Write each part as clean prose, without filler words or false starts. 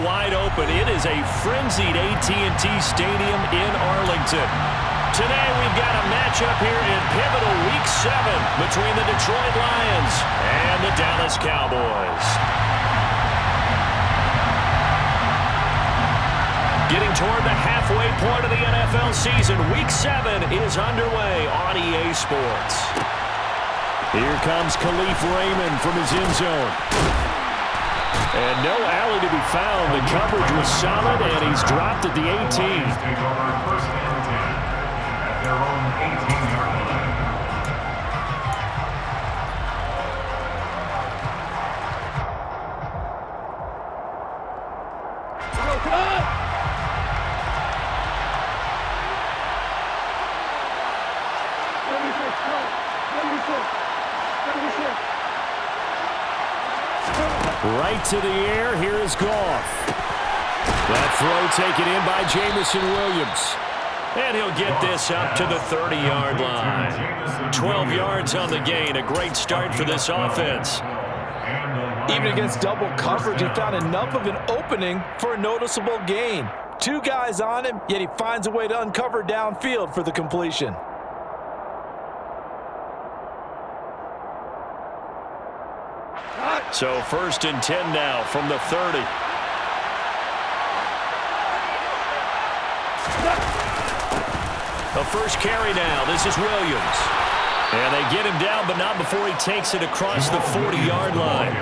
wide open. It is a frenzied AT&T Stadium in Arlington. Today we've got a matchup here in pivotal Week 7 between the Detroit Lions and the Dallas Cowboys. Getting toward the halfway point of the NFL season, Week 7 is underway on EA Sports. Here comes Khalif Raymond from his end zone. And no alley to be found. The coverage was solid, and he's dropped at the 18. Right to the air, here is Goff. That throw taken in by Jamison Williams. And he'll get this up to the 30-yard line. 12 yards on the gain, a great start for this offense. Even against double coverage, he found enough of an opening for a noticeable gain. Two guys on him, yet he finds a way to uncover downfield for the completion. So 1st and 10 now from the 30. The first carry now. This is Williams. And they get him down, but not before he takes it across the 40-yard line.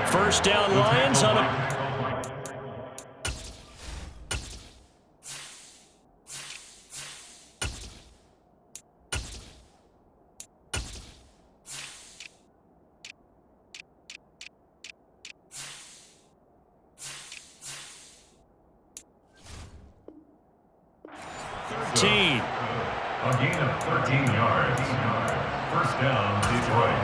First down Lions on a... A gain of 13 yards. First down, Detroit.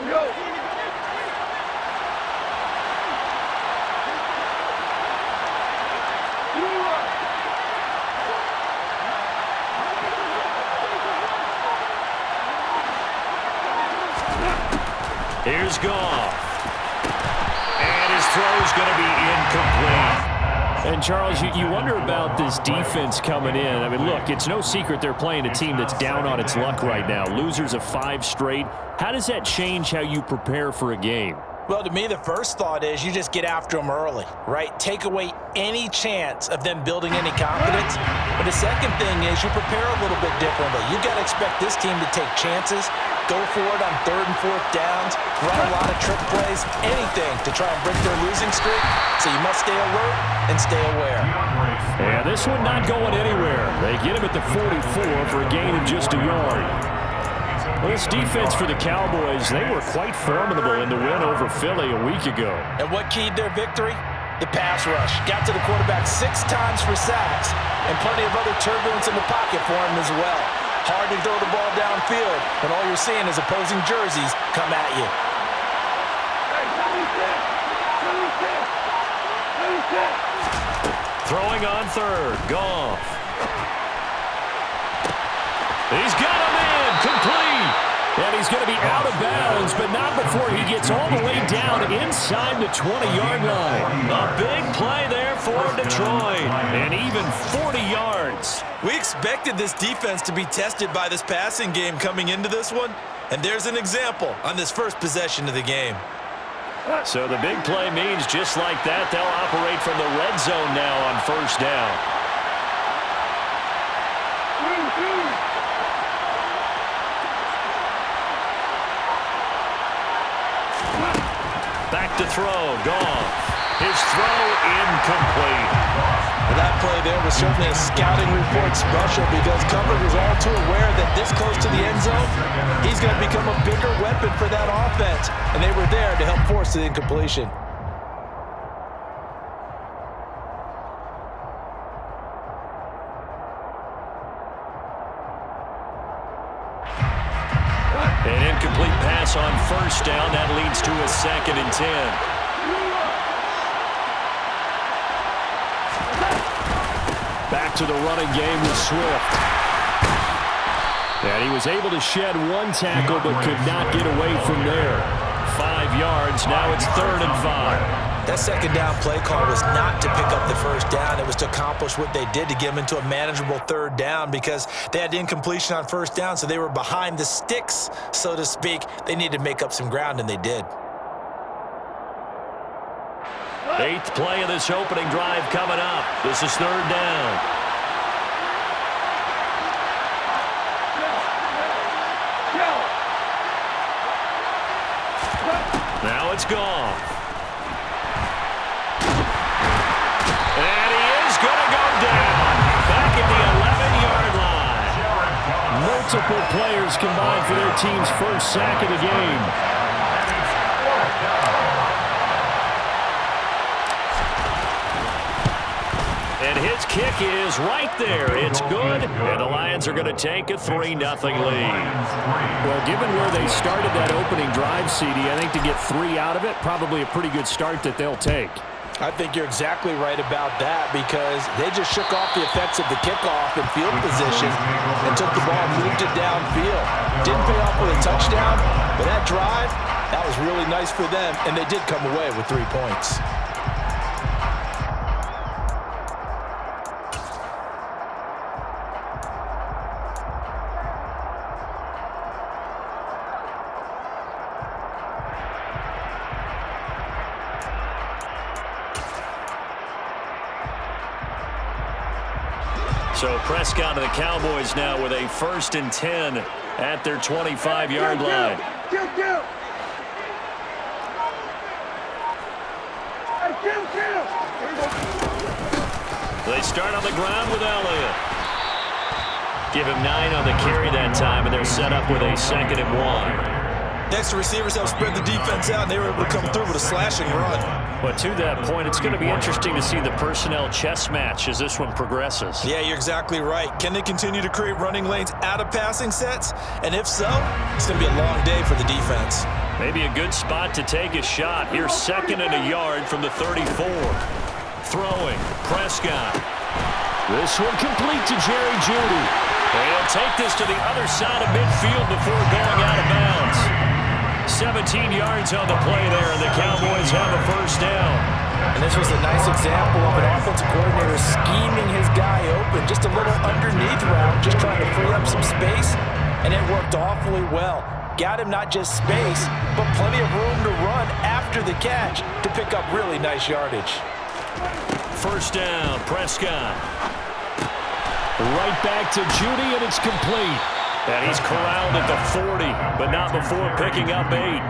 Go! Here's Goff. Throw's going to be incomplete. And, Charles, you wonder about this defense coming in. I mean, look, it's no secret they're playing a team that's down on its luck right now. Losers of 5 straight. How does that change how you prepare for a game? Well, to me, the first thought is you just get after them early, right? Take away any chance of them building any confidence. But the second thing is you prepare a little bit differently. You've got to expect this team to take chances, go for it on 3rd and 4th downs, run a lot of trick plays, anything to try and break their losing streak. So you must stay alert and stay aware. Yeah, this one not going anywhere. They get him at the 44 for a gain of just a yard. Well, this defense for the Cowboys, they were quite formidable in the win over Philly a week ago. And what keyed their victory? The pass rush. Got to the quarterback 6 times for sacks, and plenty of other turbulence in the pocket for him as well. Hard to throw the ball downfield, and all you're seeing is opposing jerseys come at you. Throwing on 3rd, Goff. He's got him in, complete. And he's going to be out of bounds, but not before he gets all the way down inside the 20-yard line. A big play there for Detroit, and even 40 yards. We expected this defense to be tested by this passing game coming into this one, and there's an example on this first possession of the game. So the big play means just like that, they'll operate from the red zone now on 1st down. Back to throw, Goff. His throw incomplete. Well, that play there was certainly a scouting report special because coverage was all too aware that this close to the end zone, he's going to become a bigger weapon for that offense. And they were there to help force the incompletion. An incomplete pass on 1st down. That leads to a 2nd and 10. Back to the running game with Swift. And he was able to shed one tackle but could not get away from there. 5 yards. Now it's 3rd and 5. That second down play call was not to pick up the first down. It was to accomplish what they did to get them into a manageable 3rd down because they had incompletion on first down, so they were behind the sticks, so to speak. They needed to make up some ground, and they did. 8th play of this opening drive coming up. This is 3rd down. Now it's gone. And he is going to go down. Back at the 11-yard line. Multiple players combined for their team's first sack of the game. And his kick is right there. It's good. And the Lions are going to take a 3-0 lead. Well, given where they started that opening drive, CD, I think to get 3 out of it, probably a pretty good start that they'll take. I think you're exactly right about that because they just shook off the effects of the kickoff in field position and took the ball and moved it downfield. Didn't pay off with a touchdown, but that drive, that was really nice for them, and they did come away with 3 points. So Prescott of the Cowboys now with a 1st and 10 at their 25-yard line. They start on the ground with Elliott. Give him 9 on the carry that time, and they're set up with a 2nd and 1. Next, the receivers have spread the defense out, and they were able to come through with a slashing run. But to that point, it's going to be interesting to see the personnel chess match as this one progresses. Yeah, you're exactly right. Can they continue to create running lanes out of passing sets? And if so, it's going to be a long day for the defense. Maybe a good spot to take a shot. Here's 2nd and a yard from the 34. Throwing, Prescott. This one complete to Jerry Jeudy. He'll take this to the other side of midfield before going out of bounds. 17 yards on the play there, and the Cowboys have a 1st down. And this was a nice example of an offensive coordinator scheming his guy open. Just a little underneath route, just trying to free up some space, and it worked awfully well. Got him not just space, but plenty of room to run after the catch to pick up really nice yardage. 1st down, Prescott. Right back to Jeudy, and it's complete. And he's corralled at the 40, but not before picking up 8.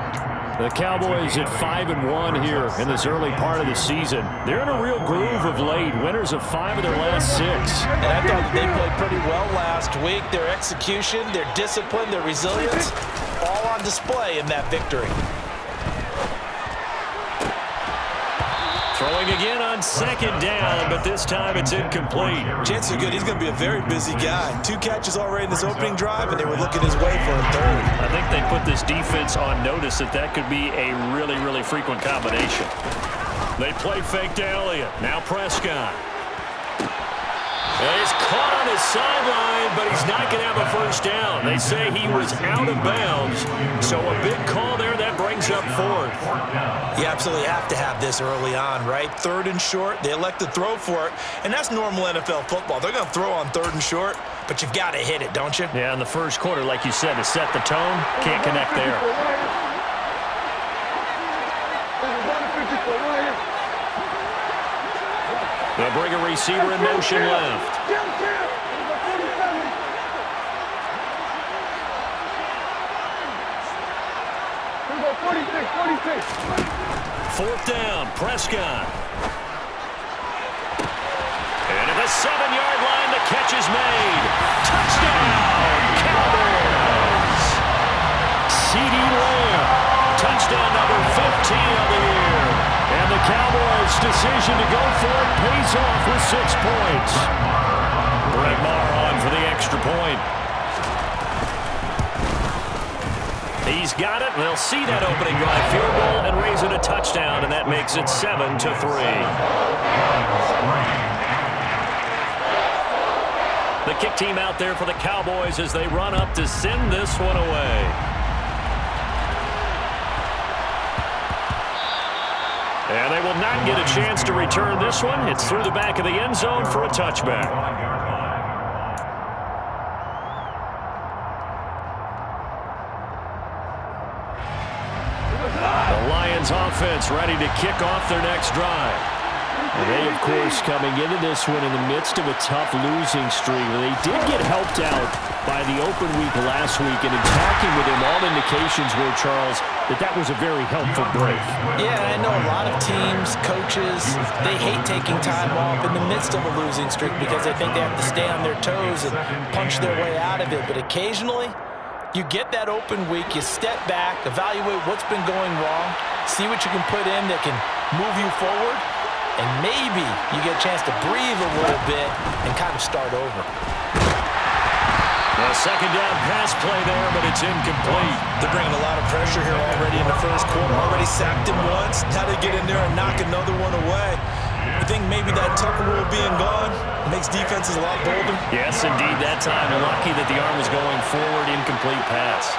The Cowboys at 5-1 here in this early part of the season. They're in a real groove of late. Winners of 5 of their last 6. And I thought that they played pretty well last week. Their execution, their discipline, their resilience, all on display in that victory. Throwing again on 2nd down, but this time it's incomplete. Chances are good. He's going to be a very busy guy. 2 catches already in this opening drive, and they were looking his way for a 3rd. I think they put this defense on notice that could be a really, really frequent combination. They play fake to Elliott. Now Prescott. And he's caught on his sideline, but he's not going to have a 1st down. They say he was out of bounds, so a big call there that brings up 4th. You absolutely have to have this early on, right? 3rd and short, they elect to throw for it, and that's normal NFL football. They're going to throw on 3rd and short, but you've got to hit it, don't you? Yeah, in the first quarter, like you said, to set the tone, can't connect there. They'll bring a receiver in motion left. 4th down, Prescott. And at the 7-yard line, the catch is made. Touchdown, Cowboys! CeeDee Lamb, touchdown number 15 of the year. And the Cowboys' decision to go for it pays off with 6 points. Brett Maher on for the extra point. He's got it. They'll see that opening drive field goal and raise it a touchdown, and that makes it 7-3. The kick team out there for the Cowboys as they run up to send this one away. And they will not get a chance to return this one. It's through the back of the end zone for a touchback. The Lions offense ready to kick off their next drive. And they, of course, coming into this one in the midst of a tough losing streak. They did get helped out by the open week last week, and in talking with him, all indications were, Charles, that was a very helpful break. Yeah, I know a lot of teams, coaches, they hate taking time off in the midst of a losing streak because they think they have to stay on their toes and punch their way out of it. But occasionally, you get that open week, you step back, evaluate what's been going wrong, see what you can put in that can move you forward, and maybe you get a chance to breathe a little bit and kind of start over. A second down pass play there, but it's incomplete. They're bringing a lot of pressure here already in the first quarter. Already sacked him once. Now they get in there and knock another one away. I think maybe that Tucker rule being gone makes defenses a lot bolder. Yes, indeed, that time. Lucky that the arm was going forward. Incomplete pass.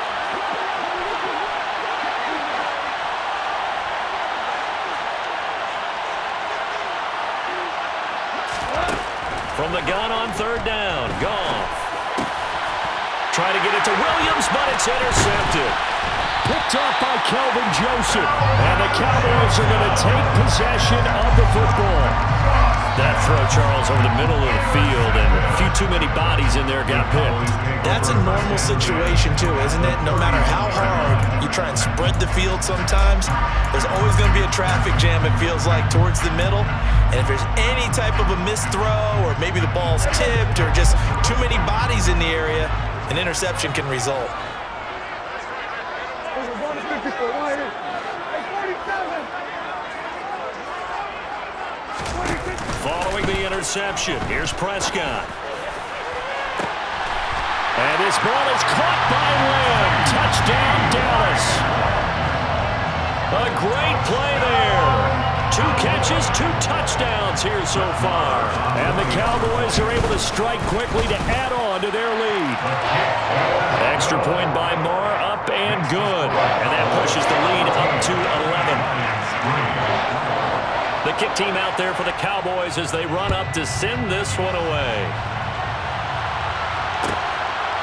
From the gun on third down, Goff. Try to get it to Williams, but it's intercepted. Picked off by Kelvin Joseph. And the Cowboys are going to take possession of the football. That throw, Charles, over the middle of the field, and a few too many bodies in there got picked. That's a normal situation, too, isn't it? No matter how hard you try and spread the field sometimes, there's always going to be a traffic jam, it feels like, towards the middle. And if there's any type of a missed throw, or maybe the ball's tipped, or just too many bodies in the area, an interception can result. Following the interception, here's Prescott. And this ball is caught by Lamb. Touchdown, Dallas. A great play there. 2 catches, 2 touchdowns here so far. And the Cowboys are able to strike quickly to add on to their lead. Extra point by Marr, up and good. And that pushes the lead up to 11. The kick team out there for the Cowboys as they run up to send this one away.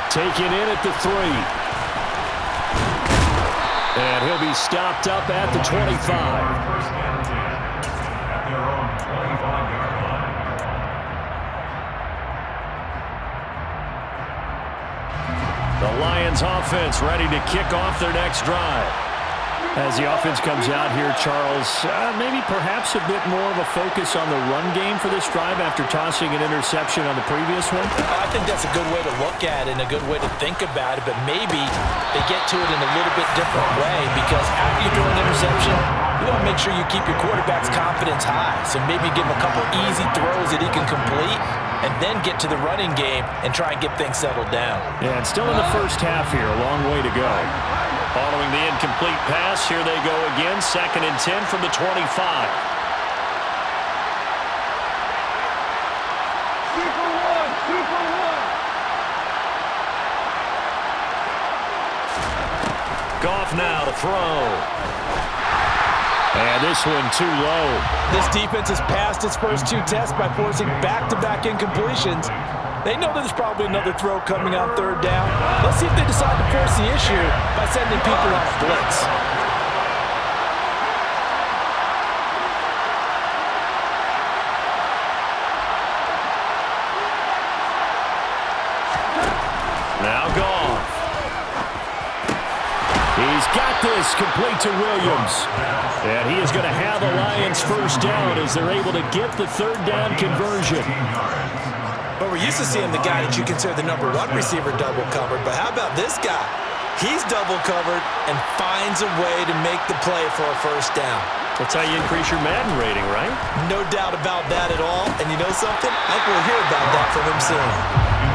Taken in at the 3. And he'll be stopped up at the 25. The Lions offense ready to kick off their next drive. As the offense comes out here, Charles, maybe perhaps a bit more of a focus on the run game for this drive after tossing an interception on the previous one? I think that's a good way to look at it and a good way to think about it, but maybe they get to it in a little bit different way because after you throw an interception, you want to make sure you keep your quarterback's confidence high. So maybe give him a couple easy throws that he can complete and then get to the running game and try and get things settled down. Yeah, and still in the first half here, a long way to go. Following the incomplete pass, here they go again, 2nd and 10 from the 25. Goff now to throw. And this one too low. This defense has passed its first 2 tests by forcing back-to-back incompletions. They know there's probably another throw coming on third down. Let's see if they decide to force the issue by sending people on a blitz. Now Goff. He's got this complete to Williams. And he is going to have the Lions first down as they're able to get the third down conversion. But we're used to seeing the guy that you consider the #1 receiver double covered. But how about this guy? He's double covered and finds a way to make the play for a first down. That's how you increase your Madden rating, right? No doubt about that at all. And you know something? I think we'll hear about that from him soon.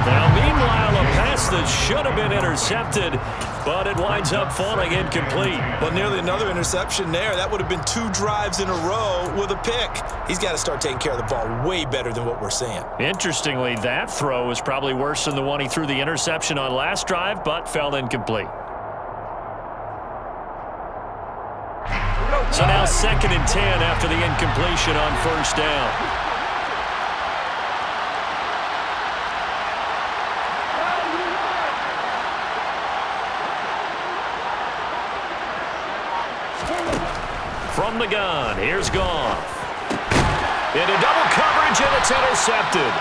Now, meanwhile, a pass that should have been intercepted, but it winds up falling incomplete. Well, nearly another interception there. That would have been 2 drives in a row with a pick. He's got to start taking care of the ball way better than what we're seeing. Interestingly, that throw is probably worse than the one he threw the interception on last drive, but fell incomplete. So now 2nd and 10 after the incompletion on 1st down. From the gun, here's Goff. Into double coverage, and it's intercepted.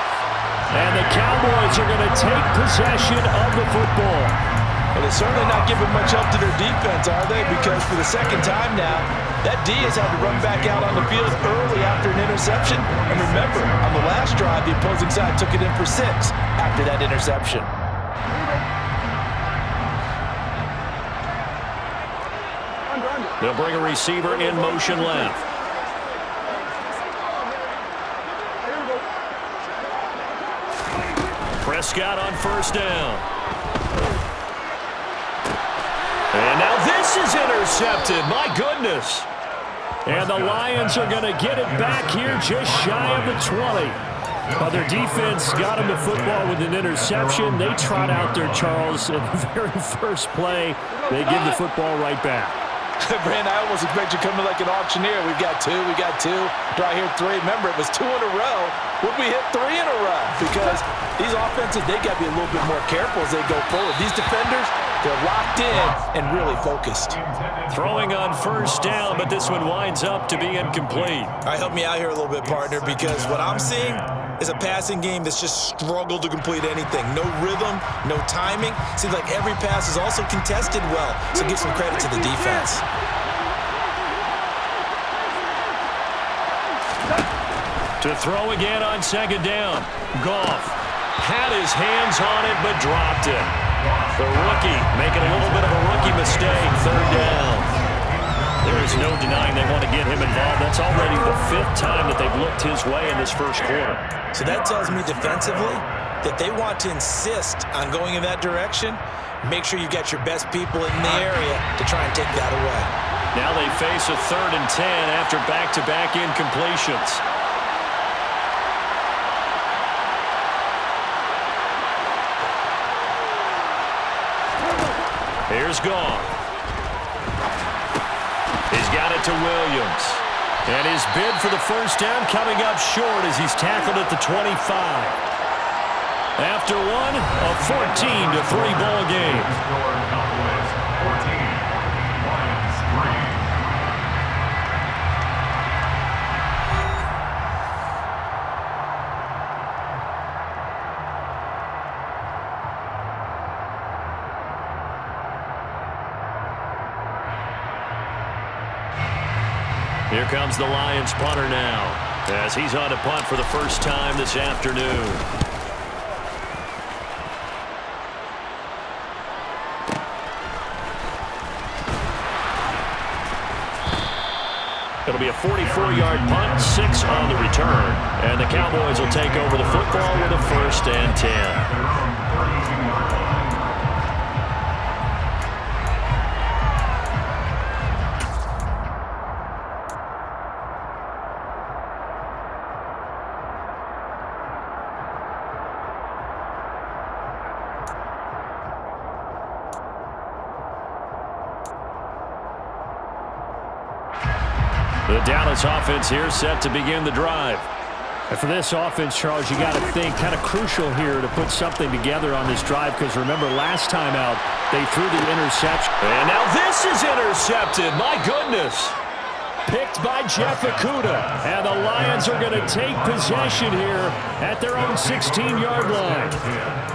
And the Cowboys are going to take possession of the football. Well, they're certainly not giving much help to their defense, are they? Because for the 2nd time now, that D has had to run back out on the field early after an interception. And remember, on the last drive, the opposing side took it in for 6 after that interception. They'll bring a receiver in motion left. Prescott on 1st down. And now this is intercepted. My goodness. And the Lions are going to get it back here just shy of the 20. Well, their defense got them the football with an interception. They trot out there, Charles, in the very first play. They give the football right back. Brand, I almost expect you coming like an auctioneer. We've got 2, we got 2. Do I hear 3? Remember, it was 2 in a row. Would we hit 3 in a row? Because these offenses, they got to be a little bit more careful as they go forward. These defenders, they're locked in and really focused. Throwing on 1st down, but this one winds up to be incomplete. All right, help me out here a little bit, partner, because what I'm seeing is a passing game that's just struggled to complete anything. No rhythm, no timing. Seems like every pass is also contested well, so give some credit to the defense. To throw again on 2nd down. Goff had his hands on it, but dropped it. The rookie making a little bit of a rookie mistake. 3rd down. There is no denying they want to get him involved. That's already the 5th time that they've looked his way in this 1st quarter. So that tells me defensively that they want to insist on going in that direction. Make sure you got your best people in the area to try and take that away. Now they face a 3rd and 10 after back-to-back incompletions. Here's Goff. He's got it to Williams. And his bid for the 1st down coming up short as he's tackled at the 25. After one, a 14-3 ball game. Cowboys 14, Lions 3. Here comes the Lions punter now as he's on to punt for the 1st time this afternoon. It'll be a 44-yard punt, 6 on the return. And the Cowboys will take over the football with a 1st and 10. The Dallas offense here set to begin the drive. And for this offense, Charles, you got to think kind of crucial here to put something together on this drive because remember last time out they threw the interception. And now this is intercepted. My goodness. Picked by Jeff Okudah. And the Lions are going to take possession here at their own 16-yard line.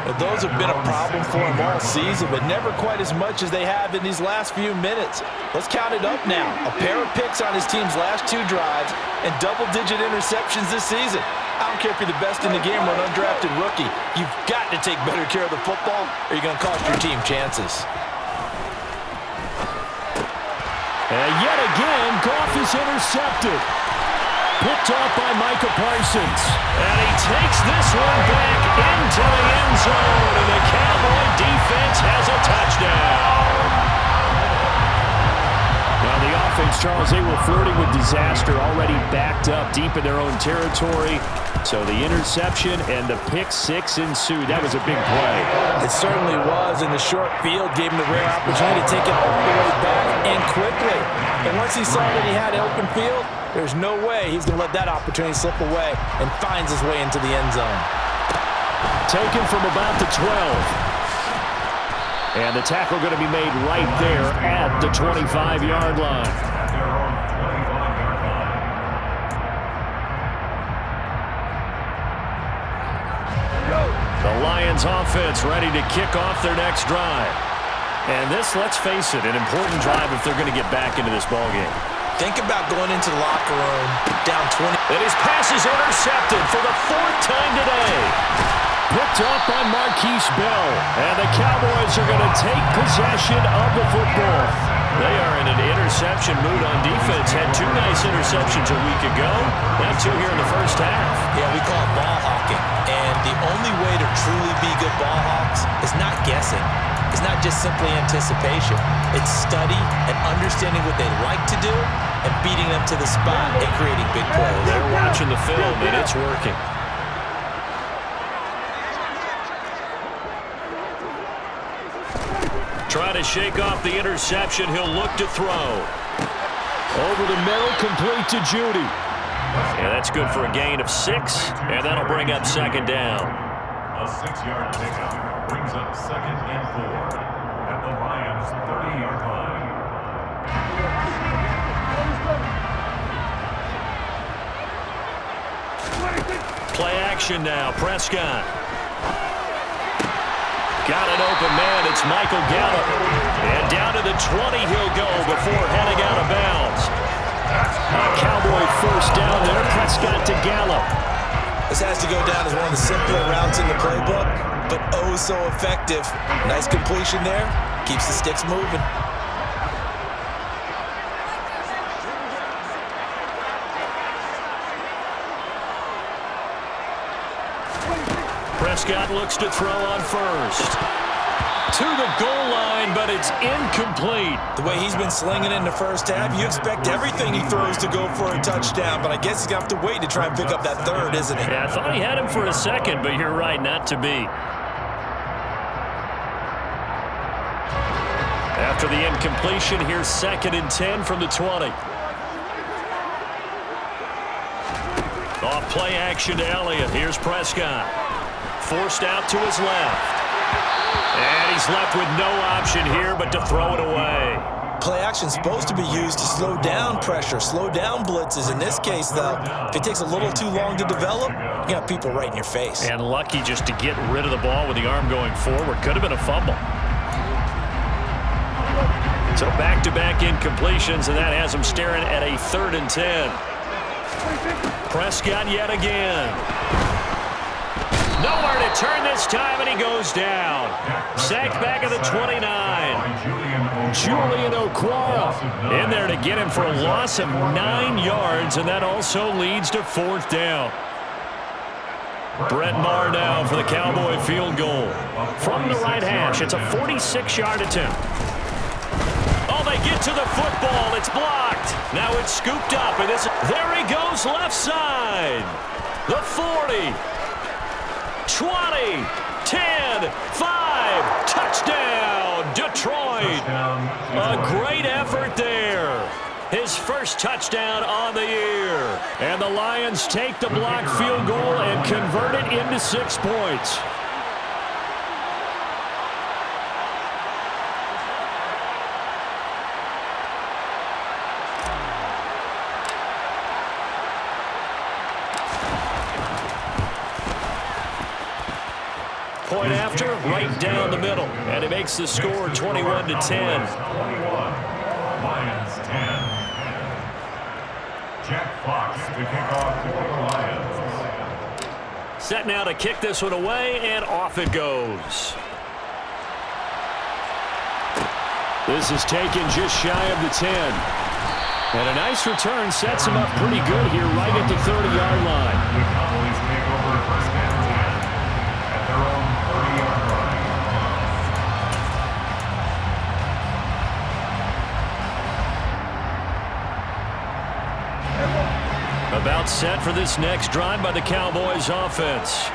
Well, those have been a problem for them all season, but never quite as much as they have in these last few minutes. Let's count it up now. A pair of picks on his team's last 2 drives and double-digit interceptions this season. I don't care if you're the best in the game or an undrafted rookie. You've got to take better care of the football or you're going to cost your team chances. And yet again, Goff is intercepted. Picked off by Micah Parsons. And he takes this one back into the end zone. And the Cowboy defense has a touchdown. Now the offense, Charles, they were flirting with disaster, already backed up deep in their own territory. So the interception and the pick six ensued. That was a big play. It certainly was, and the short field gave him the rare opportunity to take it all the way back and quickly. And once he saw that he had open field, there's no way he's going to let that opportunity slip away, and finds his way into the end zone. Taken from about the 12. And the tackle going to be made right there at the 25-yard line. At their own 25-yard line. The Lions offense ready to kick off their next drive. And this, let's face it, an important drive if they're going to get back into this ballgame. Think about going into the locker room down 20. And his pass is intercepted for the fourth time today. Picked off by Marquise Bell. And the Cowboys are going to take possession of the football. They are in an interception mood on defense. Had two nice interceptions a week ago. Now two here in the first half. Yeah, we call it ball hawking. And the only way to truly be good ball hawks is not guessing. It's not just simply anticipation. It's study and understanding what they like to do and beating them to the spot and creating big plays. They're watching the film, and it's working. Try to shake off the interception. He'll look to throw. Over the middle, complete to Judy. And that's good for a gain of 6, and that'll bring up second down. A 6-yard pickup brings up 2nd and 4 at the Lions' 30-yard line. Play action now. Prescott. Got an open man. It's Michael Gallup. And down to the 20 he'll go before heading out of bounds. A Cowboy first down there. Prescott to Gallup. This has to go down as one of the simpler routes in the playbook, but oh so effective. Nice completion there. Keeps the sticks moving. Prescott looks to throw on first. To the goal line, but it's incomplete. The way he's been slinging it in the first half, you expect everything he throws to go for a touchdown, but I guess he's going to have to wait to try and pick up that third, isn't he? Yeah, I thought he had him for a second, but you're right, not to be. After the incompletion, here's 2nd and 10 from the 20. Off play action to Elliott. Here's Prescott. Forced out to his left. And he's left with no option here but to throw it away. Play action is supposed to be used to slow down pressure, slow down blitzes. In this case, though, if it takes a little too long to develop, you got people right in your face. And lucky just to get rid of the ball with the arm going forward. Could have been a fumble. So back-to-back incompletions, and that has him staring at a 3rd and 10. Prescott yet again. Nowhere to turn this time, and he goes down. Sacked back at the 29. Julian Okwara in there to get him for a loss of 9 yards, and that also leads to 4th down. Brett Maher now for the Cowboy field goal. From the right hash, it's a 46-yard attempt. Oh, they get to the football. It's blocked. Now it's scooped up, and there he goes left side. The 40. 20, 10, 5, touchdown, Detroit. A great effort there. His first touchdown on the year. And the Lions take the blocked field goal and convert it into 6 points. Point after, right down the middle. And it makes the score 21-10. Lions 10. Jack Fox to kick off for the Lions. Set now to kick this one away, and off it goes. This is taken just shy of the 10. And a nice return sets him up pretty good here right at the 30-yard line. The Cowboys take over first and 10 at their own 30-yard line. About set for this next drive by the Cowboys offense.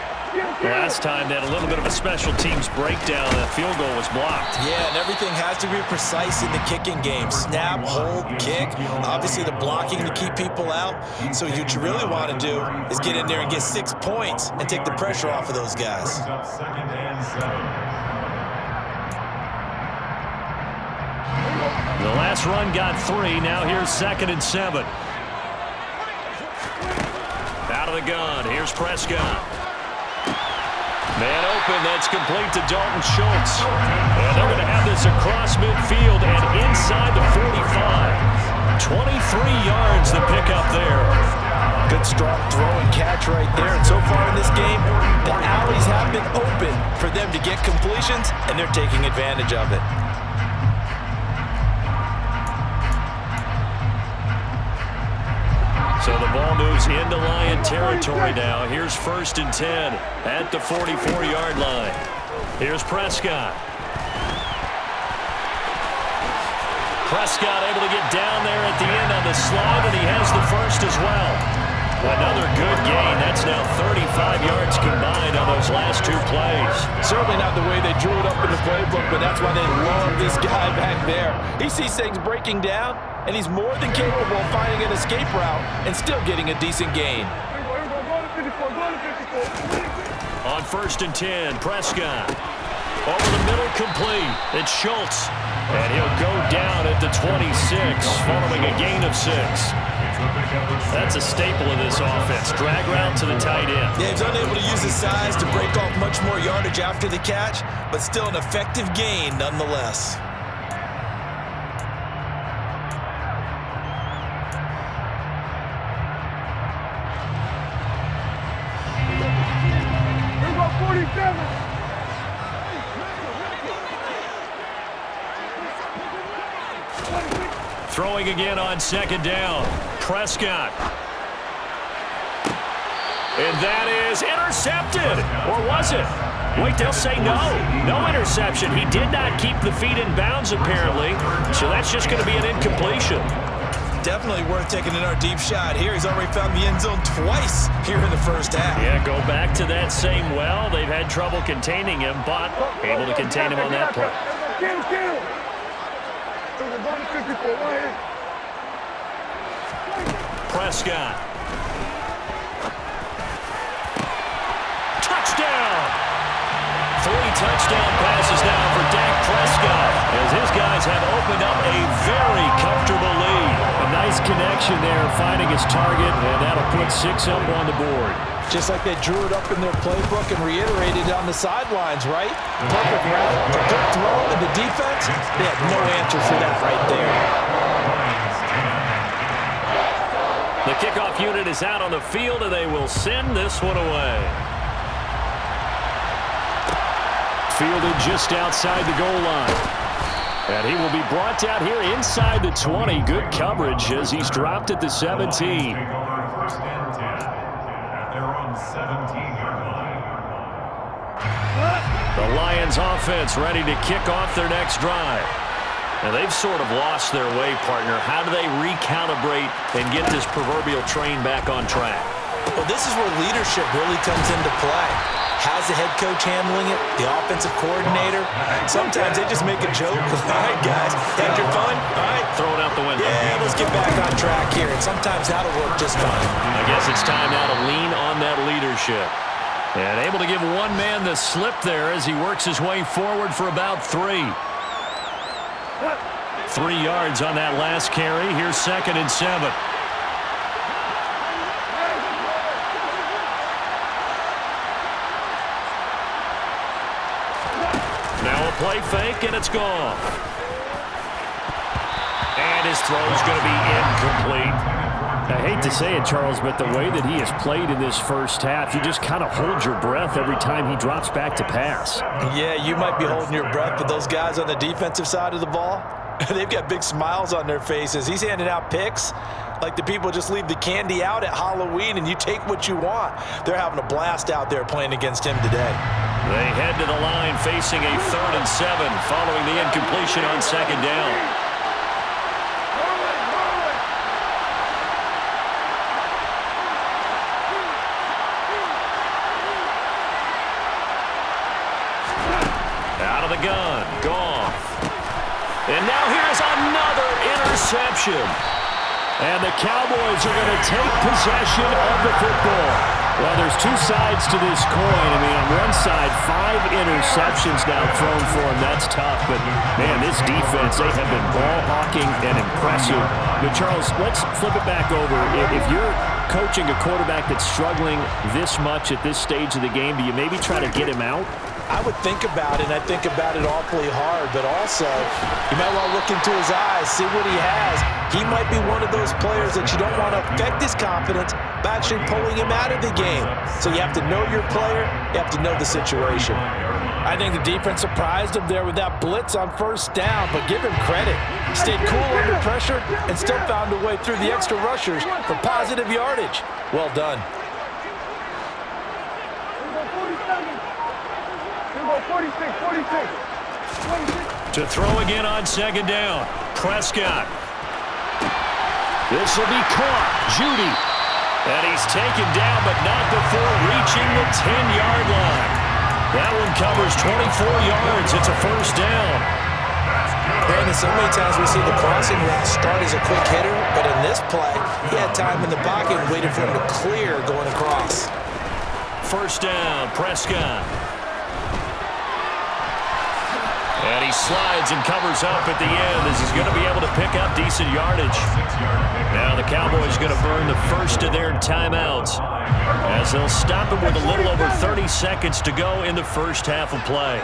Last time they had a little bit of a special teams breakdown. That field goal was blocked. Yeah, and everything has to be precise in the kicking game. Snap, hold, kick. Obviously, the blocking to keep people out. So what you really want to do is get in there and get 6 points and take the pressure off of those guys. Brings up second and 7. The last run got 3. Now here's second and 7. Out of the gun. Here's Prescott. Man open, that's complete to Dalton Schultz. And they're going to have this across midfield and inside the 45. 23 yards the pickup there. Good strong throw and catch right there. And so far in this game, the alleys have been open for them to get completions, and they're taking advantage of it. So the ball moves into Lion territory now. Here's first and 10 at the 44-yard line. Here's Prescott. Prescott able to get down there at the end on the slide, and he has the first as well. Another good gain. That's now 35 yards combined on those last 2 plays. Certainly not the way they drew it up in the playbook, but that's why they love this guy back there. He sees things breaking down, and he's more than capable of finding an escape route and still getting a decent gain. On first and 10, Prescott. Over the middle, complete. It's Schultz. And he'll go down at the 26, following a gain of 6. That's a staple of this offense. Drag route to the tight end. Yeah, he's unable to use his size to break off much more yardage after the catch, but still an effective gain nonetheless. Here go 47. Throwing again on second down. Prescott. And that is intercepted. Or was it? Wait, they'll say no. No interception. He did not keep the feet in bounds, apparently. So that's just going to be an incompletion. Definitely worth taking in our deep shot here. He's already found the end zone twice here in the first half. Yeah, go back to that same well. They've had trouble containing him, but able to contain him on that play. Prescott. Touchdown! 3 touchdown passes now for Dak Prescott as his guys have opened up a very comfortable lead. A nice connection there, finding his target, and that'll put 6 up on the board. Just like they drew it up in their playbook and reiterated on the sidelines, right? Perfect route, a good throw, and the defense, they had no answer for that right there. The kickoff unit is out on the field, and they will send this one away. Fielded just outside the goal line. And he will be brought down here inside the 20. Good coverage as he's dropped at the 17. Take over first and 10 at their own 17-yard line. The Lions offense ready to kick off their next drive. Now they've sort of lost their way, partner. How do they recalibrate and get this proverbial train back on track? Well, this is where leadership really comes into play. How's the head coach handling it? The offensive coordinator? Sometimes they just make a joke. All right, guys, had your fun? All right. Throw it out the window. Yeah, let's get back on track here. And sometimes that'll work just fine. I guess it's time now to lean on that leadership. And able to give one man the slip there as he works his way forward for about 3. 3 yards on that last carry. Here's second and 7. Now a play fake, and it's gone. And his throw's going to be incomplete. I hate to say it, Charles, but the way that he has played in this first half, you just kind of hold your breath every time he drops back to pass. Yeah, you might be holding your breath, but those guys on the defensive side of the ball, They've got big smiles on their faces. He's handing out picks like the people just leave the candy out at Halloween and you take what you want. They're having a blast out there playing against him today. They head to the line facing a 3rd and 7 following the incompletion on 2nd down. Out of the gun, Goff. And now here's another interception. And the Cowboys are going to take possession of the football. Well, there's two sides to this coin. I mean, on one side, 5 interceptions now thrown for him. That's tough. But, man, this defense, they have been ball hawking and impressive. But, Charles, let's flip it back over. If you're coaching a quarterback that's struggling this much at this stage of the game, do you maybe try to get him out? I would think about it, and I think about it awfully hard, but also you might want to look into his eyes, see what he has. He might be one of those players that you don't want to affect his confidence by actually pulling him out of the game. So you have to know your player, you have to know the situation. I think the defense surprised him there with that blitz on 1st down, but give him credit. He stayed cool under pressure and still found a way through the extra rushers for positive yardage. Well done. To throw again on 2nd down. Prescott. This will be caught. Judy. And he's taken down, but not before reaching the 10-yard line. That one covers 24 yards. It's a 1st down. Brandon, so many times we see the crossing route start as a quick hitter, but in this play, he had time in the pocket and waited for him to clear going across. 1st down, Prescott. And he slides and covers up at the end as he's going to be able to pick up decent yardage. Now the Cowboys going to burn the first of their timeouts as they'll stop it with a little over 30 seconds to go in the first half of play.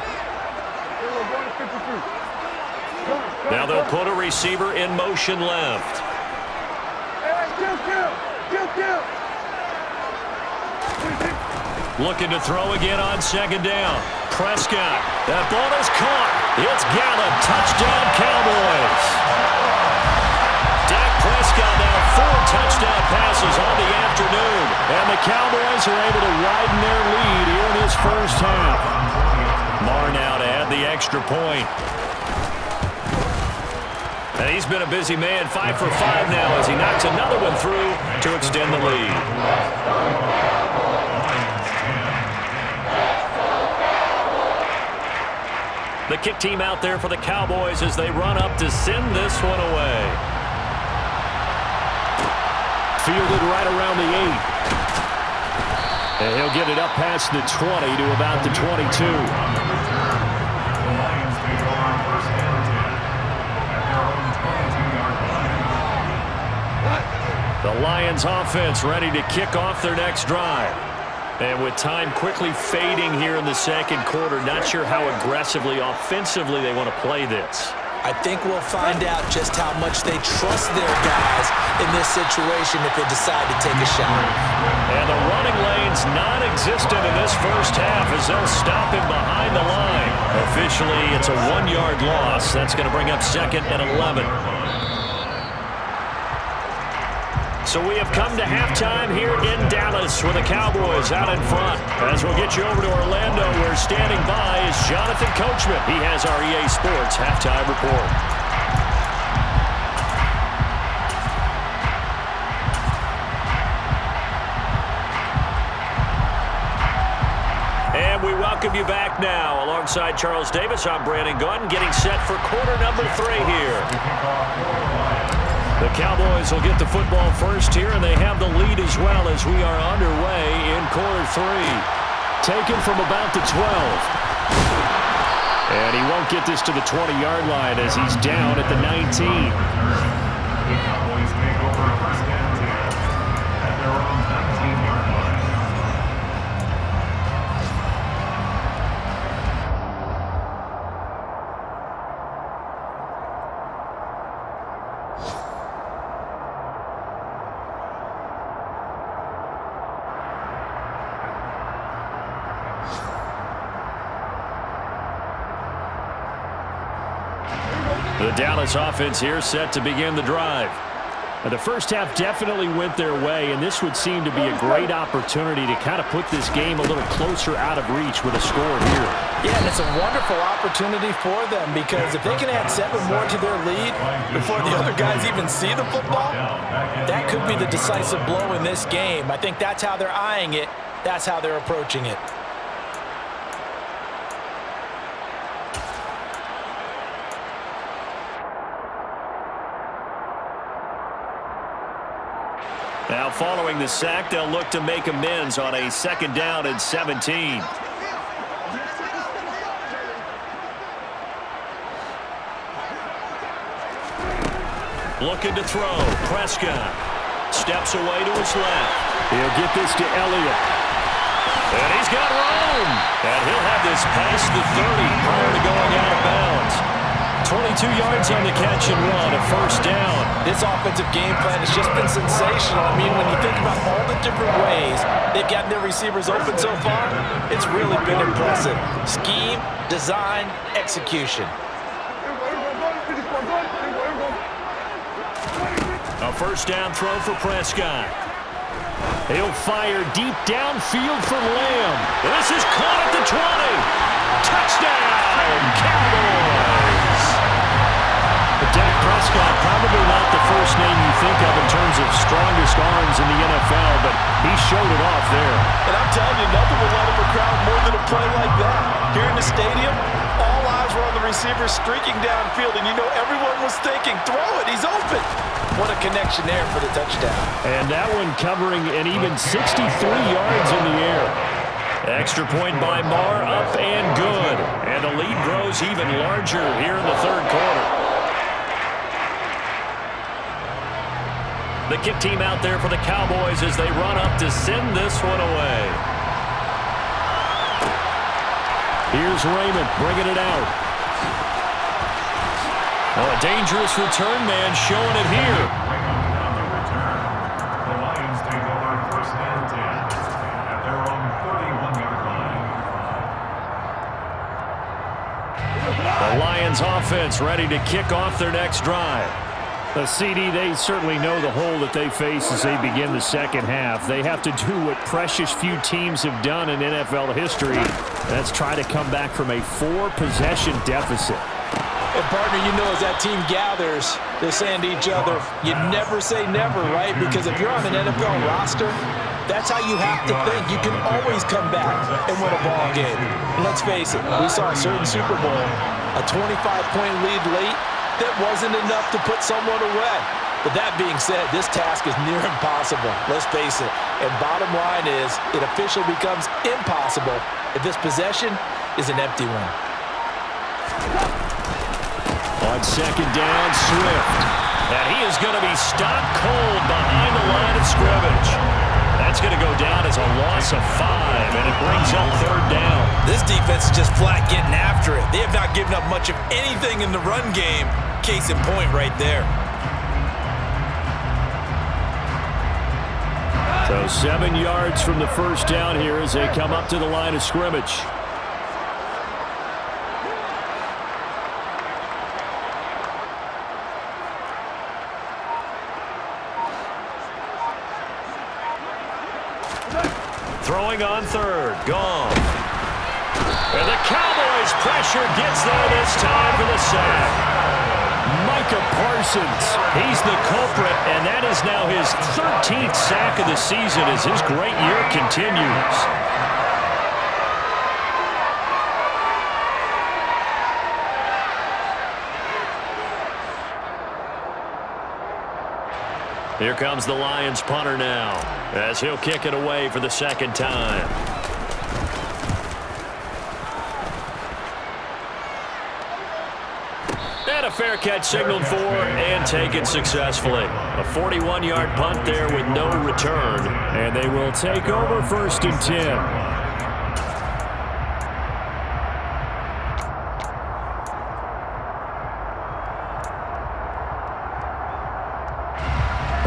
Now they'll put a receiver in motion left. Looking to throw again on 2nd down. Prescott. That ball is caught. It's Gallup. Touchdown, Cowboys. Dak Prescott now 4 touchdown passes on the afternoon. And the Cowboys are able to widen their lead here in this first half. Marr now to add the extra point. And he's been a busy man, 5 for 5 now as he knocks another one through to extend the lead. The kick team out there for the Cowboys as they run up to send this one away. Fielded right around the 8. And he'll get it up past the 20 to about the 22. The Lions offense ready to kick off their next drive. And with time quickly fading here in the 2nd quarter, not sure how aggressively, offensively they want to play this. I think we'll find out just how much they trust their guys in this situation if they decide to take a shot. And the running lane's non-existent in this first half as they'll stop him behind the line. Officially, it's a 1-yard loss. That's going to bring up 2nd and 11. So we have come to halftime here in Dallas with the Cowboys out in front. As we'll get you over to Orlando, where standing by is Jonathan Coachman. He has our EA Sports halftime report. And we welcome you back now. Alongside Charles Davis, I'm Brandon Gunn, getting set for quarter number 3 here. The Cowboys will get the football first here, and they have the lead as well as we are underway in quarter 3. Taken from about the 12. And he won't get this to the 20-yard line as he's down at the 19. Cowboys take over 1st and 10 at their own 19-yard line. The The Dallas offense here set to begin the drive. Now, the first half definitely went their way, and this would seem to be a great opportunity to kind of put this game a little closer out of reach with a score here. Yeah, and it's a wonderful opportunity for them because if they can add 7 more to their lead before the other guys even see the football, that could be the decisive blow in this game. I think that's how they're eyeing it. That's how they're approaching it. Now following the sack, they'll look to make amends on a 2nd down and 17. Looking to throw. Prescott steps away to his left. He'll get this to Elliott. And he's got room. And he'll have this past the 30 prior to going out of bounds. 22 yards on the catch and run, a 1st down. This offensive game plan has just been sensational. I mean, when you think about all the different ways they've gotten their receivers open so far, it's really been impressive. Scheme, design, execution. A 1st down throw for Prescott. He'll fire deep downfield for Lamb. This is caught at the 20. Touchdown, Cowboys! Dak Prescott, probably not the first name you think of in terms of strongest arms in the NFL, but he showed it off there. And I'm telling you, nothing will light up a crowd more than a play like that. Here in the stadium, all eyes were on the receiver streaking downfield, and you know everyone was thinking, throw it, he's open. What a connection there for the touchdown. And that one covering an even 63 yards in the air. Extra point by Marr, up and good. And the lead grows even larger here in the 3rd quarter. The kick team out there for the Cowboys as they run up to send this one away. Here's Raymond bringing it out. Oh, a dangerous return man showing it here. The Lions take over 1st and 10 at their own 31-yard line. The Lions offense ready to kick off their next drive. The CD, they certainly know the hole that they face as they begin the 2nd half. They have to do what precious few teams have done in NFL history. That's try to come back from a 4-possession deficit. And partner, you know, as that team gathers, they're saying to each other, you never say never, right? Because if you're on an NFL roster, that's how you have to think. You can always come back and win a ball game. And let's face it, we saw a certain Super Bowl, a 25-point lead late, that wasn't enough to put someone away. But that being said, this task is near impossible. Let's face it. And bottom line is, it officially becomes impossible if this possession is an empty one. On 2nd down, Swift. And he is going to be stopped cold behind the line of scrimmage. That's going to go down as a loss of 5, and it brings up 3rd down. This defense is just flat getting after it. They have not given up much of anything in the run game. Case in point right there. So 7 yards from the 1st down here as they come up to the line of scrimmage. Throwing on 3rd. Gone. And the Cowboys pressure gets there this time for the sack. Micah Parsons, he's the culprit, and that is now his 13th sack of the season as his great year continues. Here comes the Lions punter now, as he'll kick it away for the 2nd time. And a fair catch signaled for and taken successfully. A 41-yard punt there with no return. And they will take over 1st and 10.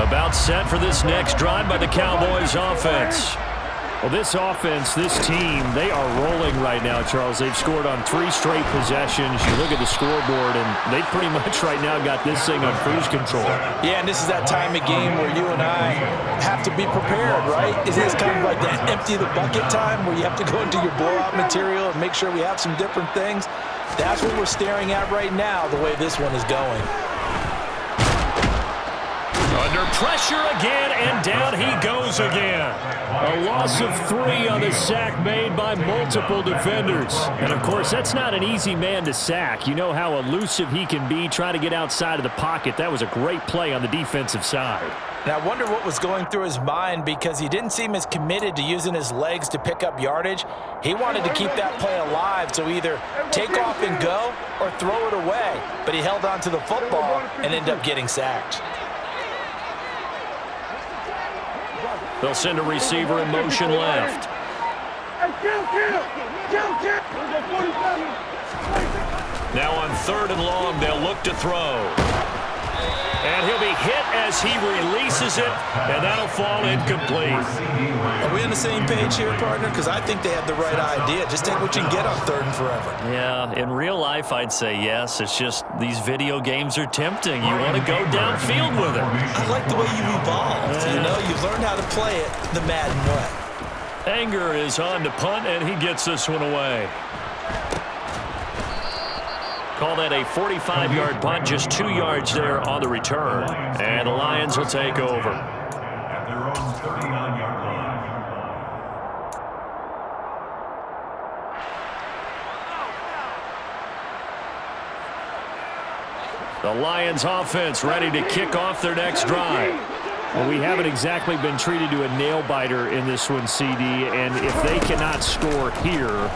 About set for this next drive by the Cowboys offense. Well, this offense, this team, they are rolling right now, Charles. They've scored on 3 straight possessions. You look at the scoreboard, and they pretty much right now got this thing on cruise control. Yeah, and this is that time of game where you and I have to be prepared, right? Is this kind of like that empty the bucket time where you have to go into your blowout material and make sure we have some different things? That's what we're staring at right now, the way this one is going. Under pressure again, and down he goes again. A loss of 3 on the sack made by multiple defenders. And, of course, that's not an easy man to sack. You know how elusive he can be trying to get outside of the pocket. That was a great play on the defensive side. And I wonder what was going through his mind, because he didn't seem as committed to using his legs to pick up yardage. He wanted to keep that play alive, so either take off and go or throw it away. But he held on to the football and ended up getting sacked. They'll send a receiver in motion left. Now on 3rd and long, they'll look to throw. And he'll be hit as he releases it, and that'll fall incomplete. Are we on the same page here, partner? Because I think they have the right idea. Just take what you can get on 3rd and forever. Yeah, in real life, I'd say yes. It's just these video games are tempting. You want to go downfield with it. I like the way you've evolved. You know, you've learned how to play it the Madden way. Anger is on to punt, and he gets this one away. Call that a 45-yard punt, just 2 yards there on the return. And the Lions will take over. At their own 39-yard line. The Lions offense ready to kick off their next drive. Well, we haven't exactly been treated to a nail-biter in this one, CD, and if they cannot score here,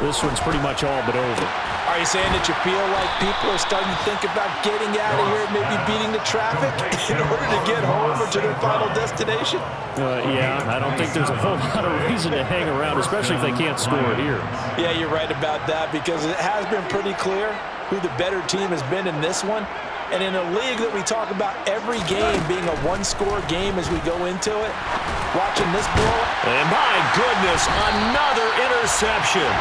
this one's pretty much all but over. Are you saying that you feel like people are starting to think about getting out of here, maybe beating the traffic in order to get home or to their final destination? Yeah, I don't think there's a whole lot of reason to hang around, especially if they can't score here. Yeah, you're right about that, because it has been pretty clear who the better team has been in this one. And in a league that we talk about every game being a one-score game as we go into it, watching this blow. And my goodness, another interception.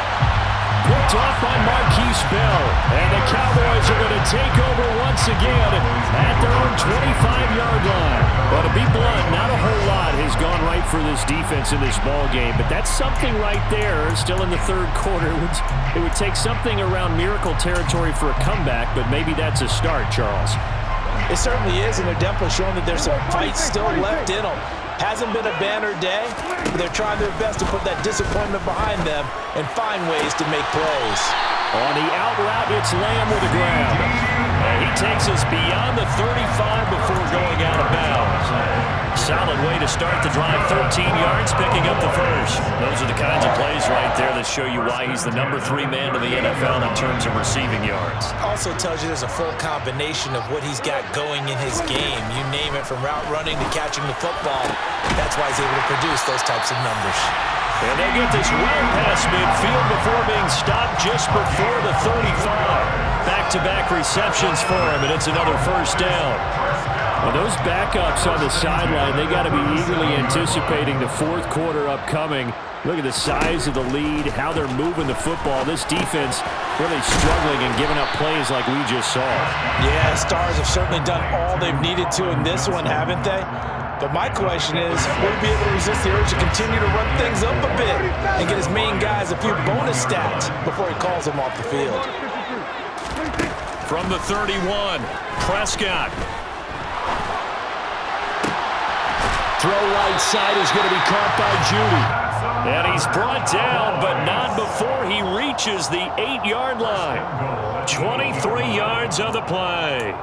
Picked off by Marquise Bell. And the Cowboys are going to take over once again at their own 25-yard line. Well, to be blunt, not a whole lot has gone right for this defense in this ball game, but that's something right there. Still in the 3rd quarter. It would take something around miracle territory for a comeback, but maybe that's a start, Charles. It certainly is, and they're definitely showing that there's some fight still left in them. Hasn't been a banner day, but they're trying their best to put that disappointment behind them and find ways to make plays. On the out route, it's Lamb with a grab. And he takes us beyond the 35 before going out of bounds. Solid way to start the drive, 13 yards, picking up the first. Those are the kinds of plays right there that show you why he's the number 3 man in the NFL in terms of receiving yards. Also tells you there's a full combination of what he's got going in his game. You name it, from route running to catching the football. That's why he's able to produce those types of numbers. And they get this well past midfield before being stopped just before the 35. Back-to-back receptions for him, and it's another first down. Well, those backups on the sideline, they got to be eagerly anticipating the 4th quarter upcoming. Look at the size of the lead, how they're moving the football. This defense really struggling and giving up plays like we just saw. Yeah, Stars have certainly done all they've needed to in this one, haven't they? But my question is, will he be able to resist the urge to continue to run things up a bit and get his main guys a few bonus stats before he calls them off the field? From the 31, Prescott. Throw right side is going to be caught by Judy. And he's brought down, but not before he reaches the 8-yard line. 23 yards on the play.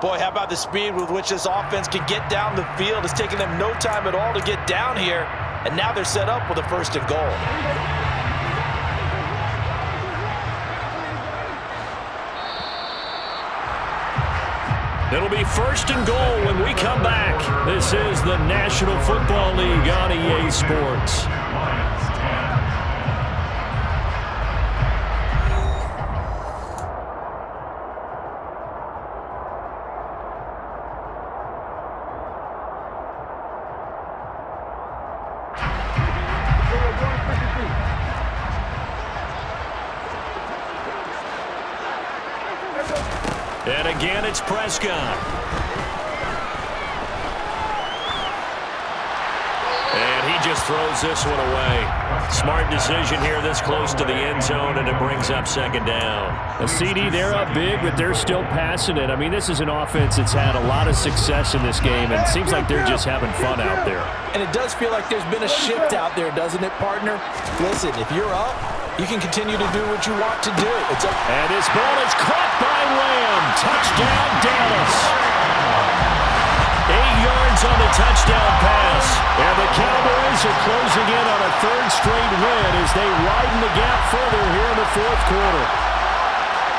Boy, how about the speed with which this offense can get down the field? It's taken them no time at all to get down here, and now they're set up with a 1st and goal. It'll be 1st and goal when we come back. This is the National Football League on EA Sports. And again, it's Prescott. And he just throws this one away. Smart decision here this close to the end zone, and it brings up second down. A CD, they're up big, but they're still passing it. I mean, this is an offense that's had a lot of success in this game, and it seems like they're just having fun out there. And it does feel like there's been a shift out there, doesn't it, partner? Listen, if you're up, you can continue to do what you want to do. And this ball is caught by Lamb. Touchdown, Dallas. 8 yards on the touchdown pass. And the Cowboys are closing in on a third straight win as they widen the gap further here in the fourth quarter.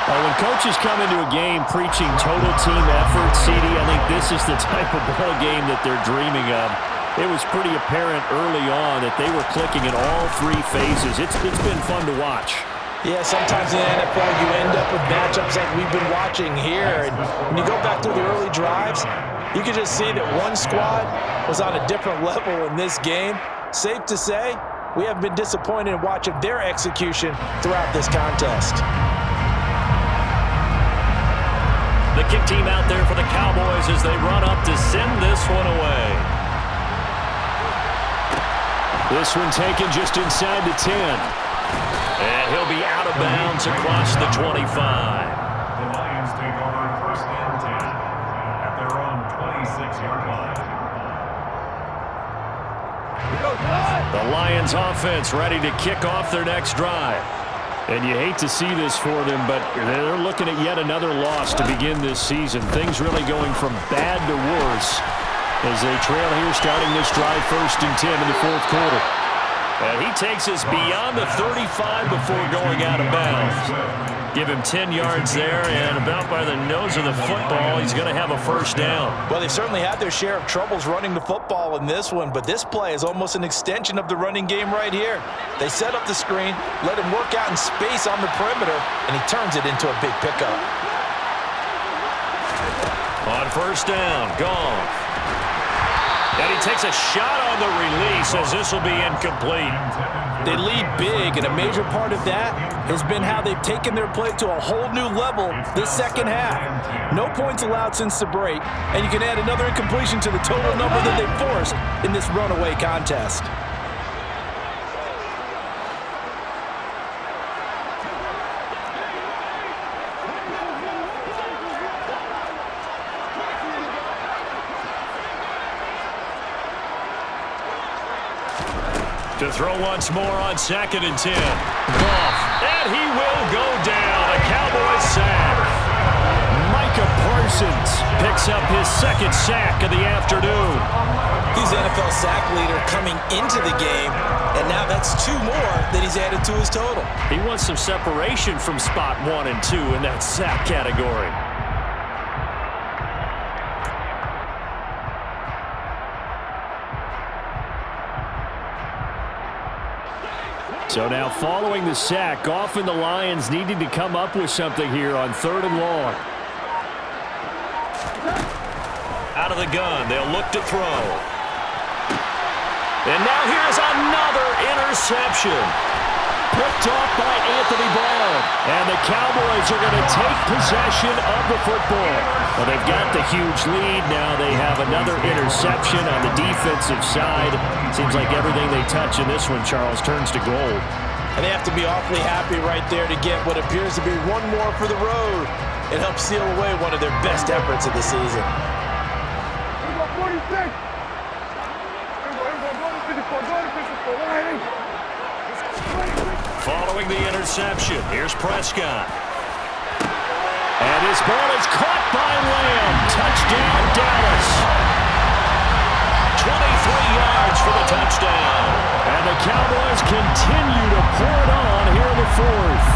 When coaches come into a game preaching total team effort, CD, I think this is the type of ball game that they're dreaming of. It was pretty apparent early on that they were clicking in all three phases. It's been fun to watch. Yeah, sometimes in the NFL you end up with matchups like we've been watching here. And when you go back through the early drives, you can just see that one squad was on a different level in this game. Safe to say, we have been disappointed in watching their execution throughout this contest. The kick team out there for the Cowboys as they run up to send this one away. This one taken just inside the 10. And he'll be out of bounds across the 25. The Lions take over first and 10 at their own 26-yard line. The Lions offense ready to kick off their next drive. And you hate to see this for them, but they're looking at yet another loss to begin this season. Things really going from bad to worse as they trail here starting this drive first and 10 in the fourth quarter. And he takes us beyond the 35 before going out of bounds. Give him 10 yards there, and about by the nose of the football, he's going to have a first down. Well, they've certainly had their share of troubles running the football in this one, but this play is almost an extension of the running game right here. They set up the screen, let him work out in space on the perimeter, and he turns it into a big pickup. On first down, Goff. And he takes a shot on the release as this will be incomplete. They lead big, and a major part of that has been how they've taken their play to a whole new level this second half. No points allowed since the break, and you can add another incompletion to the total number that they forced in this runaway contest. To throw once more on second and 10. Goff, and he will go down. A Cowboys sack. Micah Parsons picks up his second sack of the afternoon. He's NFL sack leader coming into the game, and now that's 2 more that he's added to his total. He wants some separation from spot 1 and 2 in that sack category. So now following the sack, Goff and the Lions needed to come up with something here on 3rd and long. Out of the gun, they'll look to throw. And now here's another interception. Picked off by Anthony Brown. And the Cowboys are going to take possession of the football. Well, they've got the huge lead. Now they have another interception on the defensive side. Seems like everything they touch in this one, Charles, turns to gold. And they have to be awfully happy right there to get what appears to be one more for the road. It helps seal away one of their best efforts of the season. Following the interception, here's Prescott. And his ball is caught by Lamb. Touchdown, Dallas. 23 yards for the touchdown. And the Cowboys continue to pour it on here in the fourth.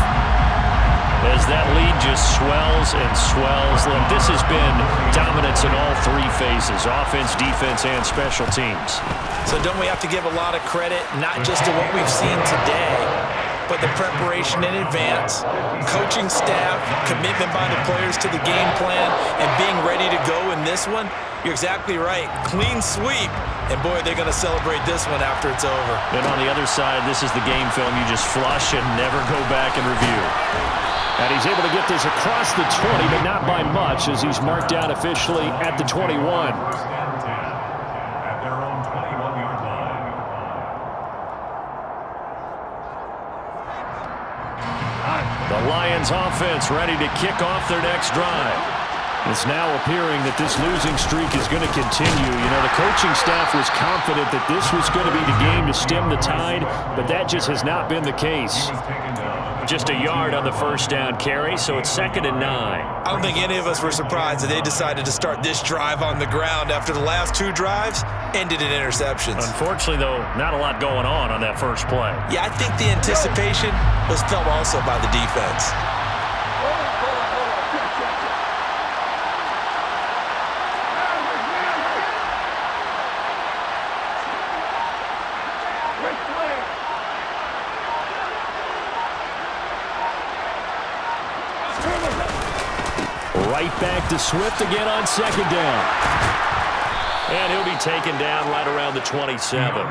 As that lead just swells and swells. Look, this has been dominance in all 3 phases, offense, defense, and special teams. So don't we have to give a lot of credit, not just to what we've seen today, but the preparation in advance, coaching staff, commitment by the players to the game plan, and being ready to go in this one, you're exactly right. Clean sweep. And, boy, they're going to celebrate this one after it's over. And on the other side, this is the game film you just flush and never go back and review. And he's able to get this across the 20, but not by much, as he's marked down officially at the 21. First down 10 at their own 21-yard line. The Lions offense ready to kick off their next drive. It's now appearing that this losing streak is going to continue. You know, the coaching staff was confident that this was going to be the game to stem the tide, but that just has not been the case. Just a yard on the first down carry, so it's 2nd and 9. I don't think any of us were surprised that they decided to start this drive on the ground after the last 2 drives ended in interceptions. Unfortunately, though, not a lot going on that first play. Yeah, I think the anticipation was felt also by the defense. Right back to Swift again on 2nd down. And he'll be taken down right around the 27.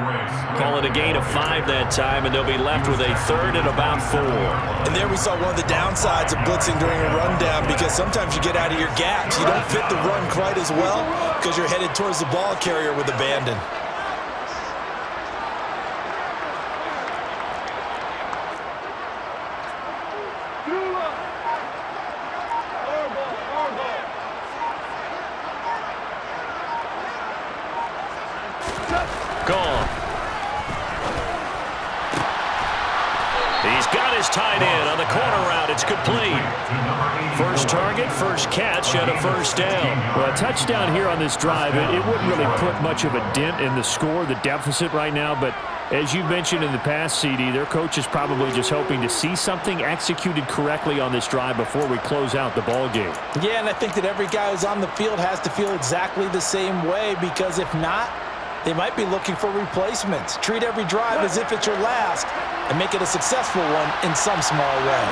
Call it a gain of 5 that time, and they'll be left with a 3rd and about 4. And there we saw one of the downsides of blitzing during a rundown, because sometimes you get out of your gaps. You don't fit the run quite as well because you're headed towards the ball carrier with abandon. Gone. He's got his tight end on the corner route. It's complete. First target, first catch, and a first down. Well, a touchdown here on this drive, it wouldn't really put much of a dent in the score, the deficit right now, but as you mentioned in the past, CD, their coach is probably just hoping to see something executed correctly on this drive before we close out the ball game. Yeah, and I think that every guy who's on the field has to feel exactly the same way, because if not, they might be looking for replacements. Treat every drive as if it's your last and make it a successful one in some small way.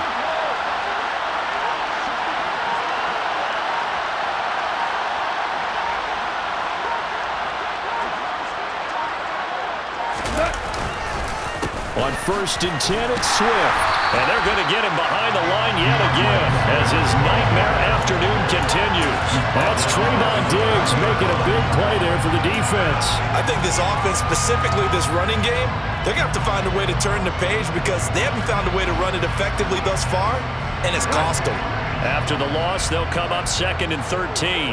On 1st and 10, it's Swift. And they're going to get him behind the line yet again as his nightmare afternoon continues. That's Trayvon Diggs making a big play there for the defense. I think this offense, specifically this running game, they're going to have to find a way to turn the page because they haven't found a way to run it effectively thus far, and it's cost them. After the loss, they'll come up 2nd and 13.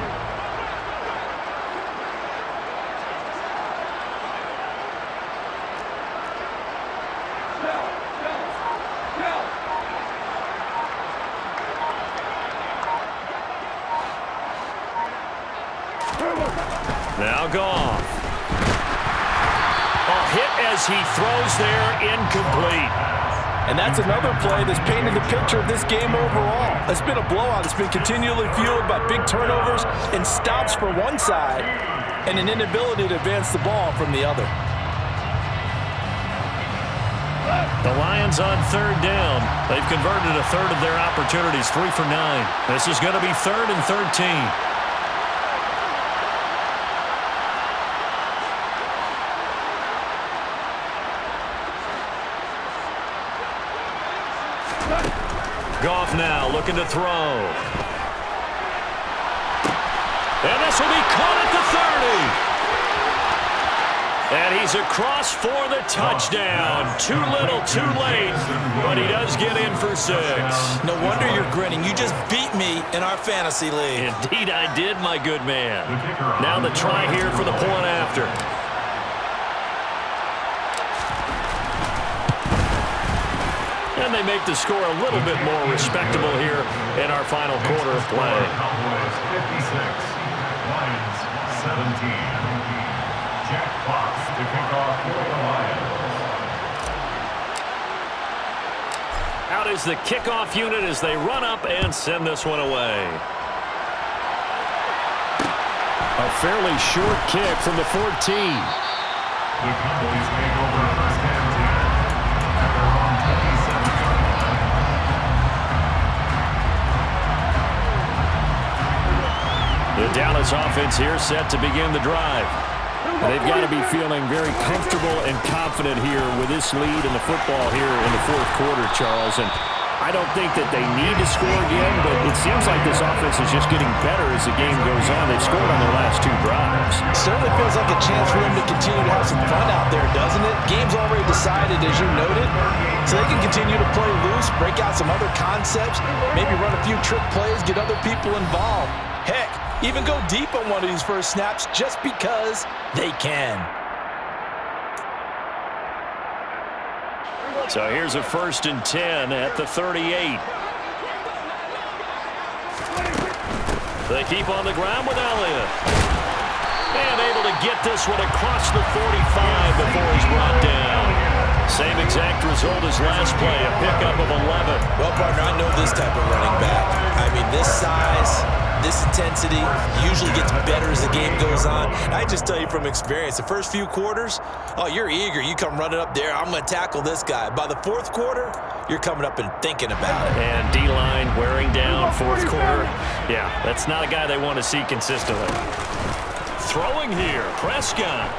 Now Goff. A hit as he throws there, incomplete. And that's another play that's painted the picture of this game overall. It's been a blowout. It's been continually fueled by big turnovers and stops for one side and an inability to advance the ball from the other. The Lions on 3rd down. They've converted a 1/3 of their opportunities, 3 for 9. This is going to be 3rd and 13. Goff now looking to throw. And this will be caught at the 30. And he's across for the touchdown. Too little, too late, but he does get in for 6. No wonder you're grinning. You just beat me in our fantasy league. Indeed I did, my good man. Now the try here for the point after. And they make the score a little bit more respectable here in our final quarter of play. Cowboys 56, Lions 17. Jack Fox to kick off for the Lions. Out is the kickoff unit as they run up and send this one away. A fairly short kick from the 14. The Cowboys take over first and 10 at their own 27. Dallas offense here set to begin the drive. They've got to be feeling very comfortable and confident here with this lead in the football here in the fourth quarter, Charles. And I don't think that they need to score again, but it seems like this offense is just getting better as the game goes on. They've scored on their last 2 drives. Certainly feels like a chance for them to continue to have some fun out there, doesn't it? Game's already decided, as you noted, so they can continue to play loose, break out some other concepts, maybe run a few trick plays, get other people involved. Heck, even go deep on one of these first snaps just because they can. So here's a 1st and 10 at the 38. They keep on the ground with Elliott. And able to get this one across the 45 before he's brought down. Same exact result as last play, a pickup of 11. Well, partner, I know this type of running back. I mean, this size, this intensity usually gets better as the game goes on. I just tell you from experience, the first few quarters, oh, you're eager. You come running up there, I'm going to tackle this guy. By the fourth quarter, you're coming up and thinking about it. And D-line wearing down fourth quarter. Yeah, that's not a guy they want to see consistently. Throwing here, Prescott.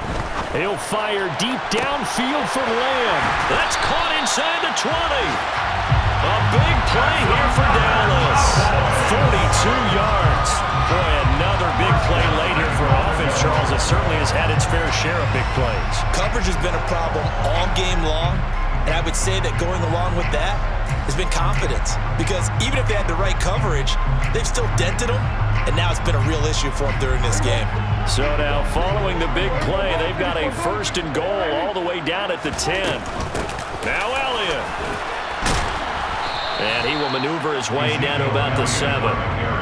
He'll fire deep downfield for Lamb. That's caught inside the 20. A big play here for Dallas. 42 yards. Boy, another big play late here for offense, Charles. It certainly has had its fair share of big plays. Coverage has been a problem all game long, and I would say that going along with that has been confidence. Because even if they had the right coverage, they've still dented them, and now it's been a real issue for them during this game. So now, following the big play, they've got a 1st and goal all the way down at the 10. Now Elliott. And he will maneuver his way down to about the 7.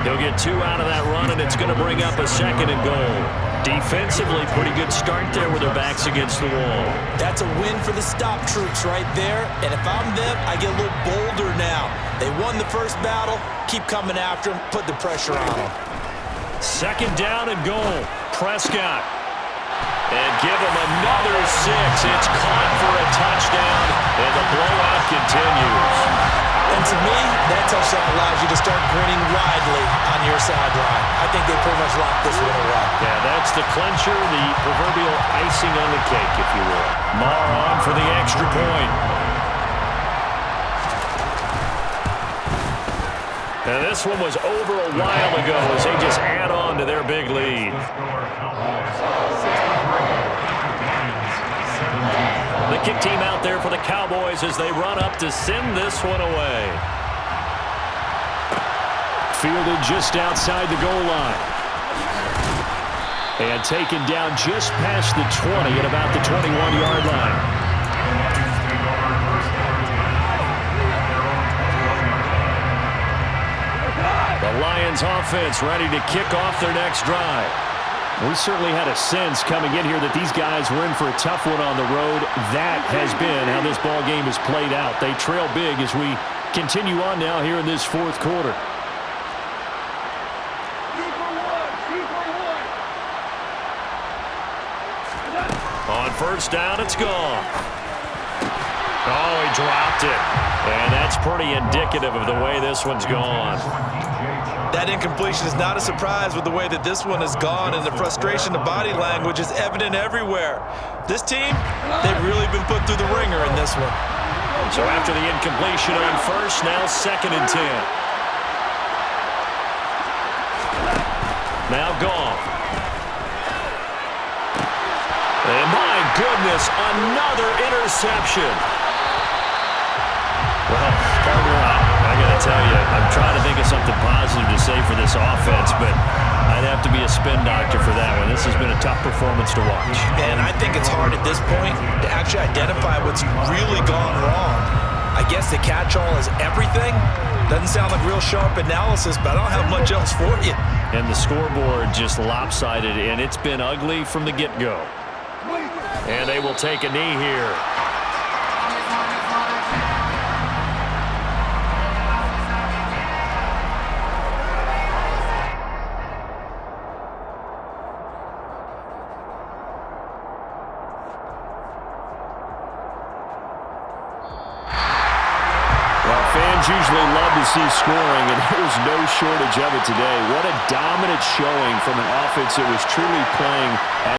He'll get 2 out of that run, and it's going to bring up a 2nd and goal. Defensively, pretty good start there with their backs against the wall. That's a win for the stop troops right there. And if I'm them, I get a little bolder now. They won the first battle. Keep coming after them. Put the pressure on them. 2nd down and goal. Prescott. And give him another 6. It's caught for a touchdown, and the blowout continues. And to me, that touchdown allows you to start grinning widely on your sideline. I think they pretty much locked this one away. Yeah, that's the clincher, the proverbial icing on the cake, if you will. Maher on for the extra point. And this one was over a while ago as they just add on to their big lead. The kick team out there for the Cowboys as they run up to send this one away. Fielded just outside the goal line. And taken down just past the 20 at about the 21-yard line. The Lions offense ready to kick off their next drive. We certainly had a sense coming in here that these guys were in for a tough one on the road. That has been how this ball game has played out. They trail big as we continue on now here in this fourth quarter. On 1st down, it's gone. Oh, he dropped it. And that's pretty indicative of the way this one's gone. That incompletion is not a surprise with the way that this one has gone, and the frustration, the body language is evident everywhere. This team, they've really been put through the ringer in this one. So after the incompletion on 1st, now 2nd and 10. Now Goff. And my goodness, another interception. Well, partner, I got to tell you, I'm trying to think of something positive to say for this offense, but I'd have to be a spin doctor for that one. This has been a tough performance to watch. And I think it's hard at this point to actually identify what's really gone wrong. I guess the catch-all is everything. Doesn't sound like real sharp analysis, but I don't have much else for you. And the scoreboard just lopsided, and it's been ugly from the get-go. And they will take a knee here. Fans usually love to see scoring, and there was no shortage of it today. What a dominant showing from an offense that was truly playing at